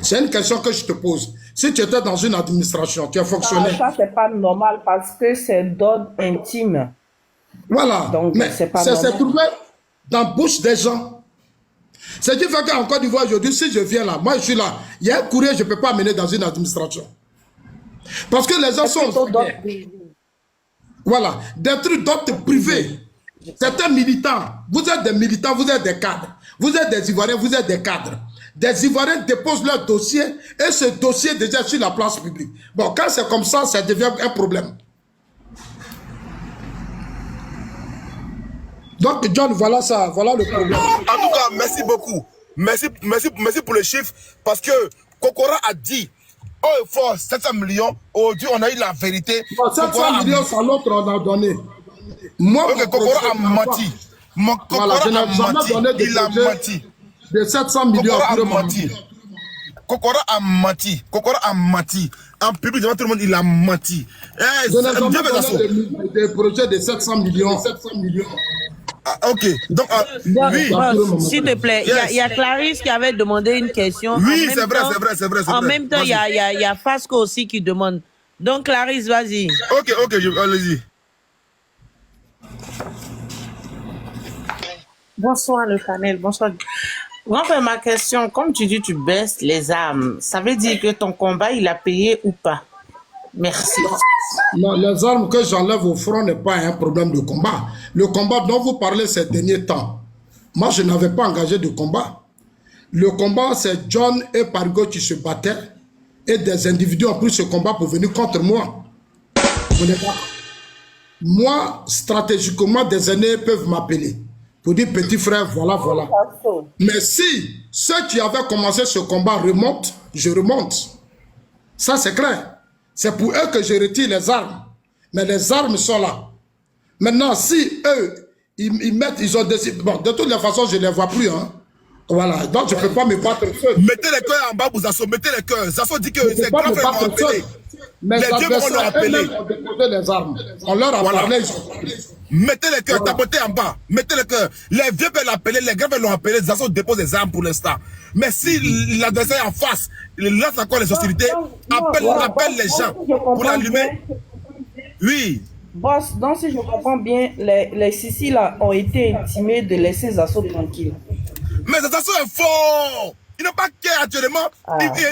C'est une question que je te pose. Si tu étais dans une administration, tu es fonctionnaire. Ça c'est pas normal parce que c'est d'ordre intime. Voilà. Donc, Mais c'est pas c'est normal. trouvé dans la bouche des gens. Ce qui fait qu'en Côte d'Ivoire aujourd'hui, si je viens là, moi je suis là, il y a un courrier que je ne peux pas amener dans une administration. Parce que les gens sont... Voilà, des trucs d'ordre privé. Certains militants, vous êtes des militants, vous êtes des cadres. Vous êtes des Ivoiriens, vous êtes des cadres. Des Ivoiriens déposent leur dossier et ce dossier est déjà sur la place publique. Bon, quand c'est comme ça devient un problème. Donc, John, voilà ça, voilà le problème. En tout cas, merci beaucoup. Merci pour le chiffre, parce que Kokora a dit, oh, il faut 700 millions. Aujourd'hui, on a eu la vérité. Bon, 700 millions, c'est l'autre, on a donné. Moi, ok, Kokora a menti. Kokora a menti. Il a menti. De 700 millions. Kokora a menti. Kokora a menti. Kokora a menti. En public, devant tout le monde, il a menti. Je n'ai jamais donné des projets de 700 millions. Ah, ok, donc oui. S'il te plaît, il y a Clarisse qui avait demandé une question. Oui, c'est vrai. En même temps, il y a Fasco aussi qui demande. Donc Clarisse, vas-y. Ok, allez-y. Bonsoir le panel, bonsoir. Enfin, ma question, comme tu dis, tu baisses les armes. Ça veut dire que ton combat, il a payé ou pas? Merci. Non, les armes que j'enlève au front n'est pas un problème de combat. Le combat dont vous parlez ces derniers temps, moi je n'avais pas engagé de combat. Le combat, c'est John et Pargo qui se battaient et des individus ont pris ce combat pour venir contre moi. Vous n'êtes pas. Moi, stratégiquement, des aînés peuvent m'appeler pour dire petit frère, voilà. Mais si ceux qui avaient commencé ce combat remontent, je remonte. Ça, c'est clair. C'est pour eux que je retire les armes. Mais les armes sont là. Maintenant, si eux, ils ont décidé... Bon, de toutes les façons, je ne les vois plus. Hein. Voilà. Donc, je ne peux pas me battre seul. Mettez les cœurs en bas pour Zasso. Mettez les cœurs. Zasso dit que c'est grand frère vont appeler. Mais les adversaires eux-mêmes ont déposé les armes. On leur a parlé. Mettez les cœurs, tapotez en bas. Mettez les cœurs. Les vieux veulent l'appeler, les grands veulent l'appeler. Zasso dépose les armes pour l'instant. Mais si l'adversaire est en face, il lance encore les hostilités, appelle les gens pour l'allumer. Oui. Boss, donc si je comprends bien, les Sissi là ont été intimés de laisser Zasso tranquille. Mais Zasso est fort. Il n'a pas qu'à actuellement. Depuis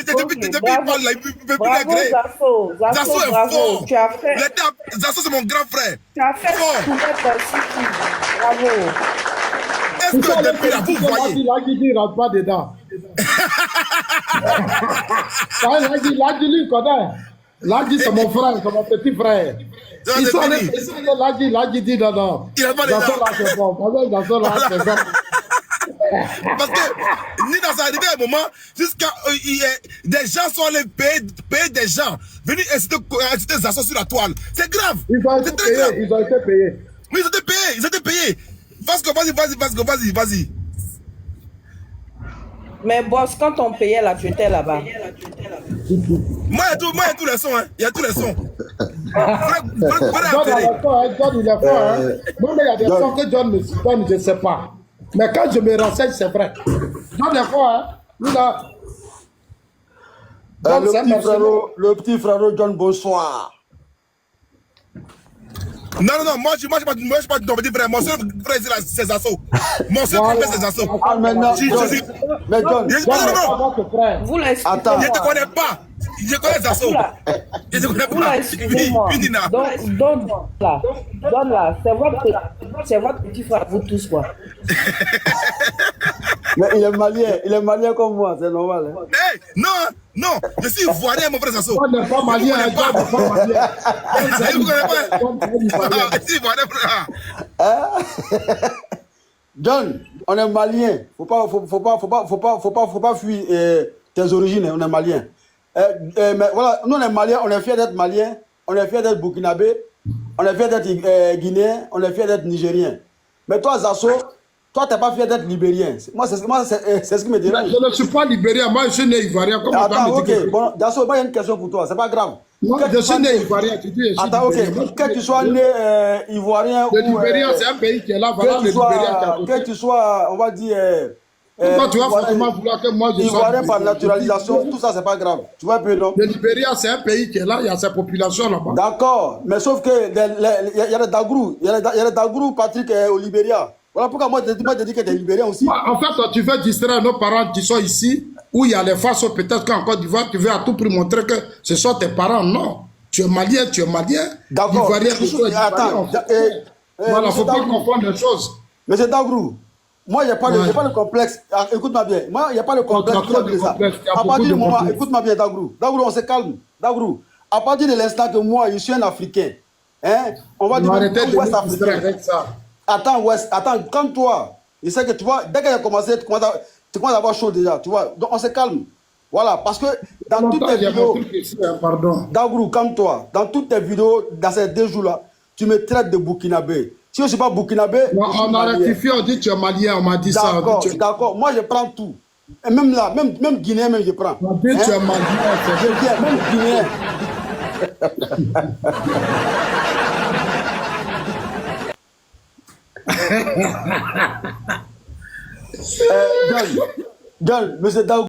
il parle là, il ne peut plus l'agréer. Zasso est fort. Zasso c'est mon grand frère. Tu as fait bravo. Est-ce que depuis là, vous voyez? L'Agidi ne rentre pas dedans. L'Agidi, c'est mon frère, c'est mon petit frère. Ils sont l'Agidi, non. Il n'a pas dedans. Parce que ni dans sa arrivée à un moment, jusqu'à des gens sont allés payer des gens, venir inciter Zasso sur la toile. C'est grave. Ils ont été payés. Oui, ils ont été payés. Vas-y. Mais boss, quand on payait là, tu étais là-bas. Moi, il y a tous les sons. Hein. Il y a tous les sons. John, il est fort. Hein. Moi, il y a des sons que John me donne, je ne sais pas. Mais quand je me renseigne, c'est vrai. John est fort. Hein. Lui, là. Le petit frère John, bonsoir. Non, moi je suis pas ton petit frère. Mon seul frère, c'est Zasso. Mon seul frère, c'est Zasso. Ah, maintenant, mais John, vous là, attends. Je ne te connais pas. Je connais Zasso. Je ne te connais pas. Excusez-moi. Donc là, c'est votre petit frère, vous tous, quoi. Mais il est malien comme moi, c'est normal. Hein? Hey, non, je suis ivoirien, mon frère Zasso. On n'est pas malien, John n'est pas malien. Vous ne connaissez pas? Je suis ivoirien, frère. John, on est malien. Faut pas fuir tes origines. On est malien. Mais voilà, nous on est malien. On est fiers d'être malien. On est fiers d'être burkinabé. On est fiers d'être guinéen. On est fiers d'être nigérien. Mais toi, Zasso, toi, t'es pas fier d'être libérien. Moi, c'est ce qui me dérange. Je ne suis pas libérien. Moi, je suis né ivoirien. Attends, ok. Bon, Zasso, moi, il y a une question pour toi. C'est pas grave. Moi, je suis né ivoirien. Tu dis, attends, ok. Que tu sois né ivoirien ou... Le Libéria, c'est un pays qui est là. Voilà, le Libéria. Que tu sois, on va dire, Pourquoi tu vas forcément vouloir que moi je sois Ivoirien par naturalisation, tout ça, c'est pas grave. Tu vois un peu, non? Le Libéria, c'est un pays qui est là, il y a sa population là-bas. D'accord, mais sauf que il y a des Dagrou, il y a des Dagrou, Patrick, au Libéria. Voilà pourquoi moi, je te dis que tu es Libérien aussi. En fait, tu veux distraire nos parents qui sont ici, où il y a les faces, peut-être qu'en Côte d'Ivoire, tu veux à tout prix montrer que ce sont tes parents. Non. Tu es malien, tu es malien. D'accord. Attends, voilà, il ne faut pas confondre les choses. Monsieur Dagrou, moi, il n'y a pas de complexe. Ah, écoute-moi bien. Moi, il n'y a pas de complexe. À partir du moment, écoute-moi bien, Dagrou. Dagrou, on se calme. Dagrou, à partir de l'instant que moi, je suis un Africain, hein, on va dire que Ouest Africain. Attends, calme-toi. Je sais que tu vois, dès que j'ai commencé, tu commences à avoir chaud déjà. Tu vois, donc on se calme. Voilà, parce que dans toutes tes vidéos, Dagrou, calme-toi. Dans toutes tes vidéos, dans ces 2 jours-là, tu me traites de Burkinabé. Si je ne suis pas Burkinabé, on a rectifié, on dit que tu es malien, on m'a dit ça. D'accord, moi je prends tout. Et même là, même Guinéen, même je prends. On dit que tu es malien. Je viens, même Guinéen. John, monsieur Dagrou.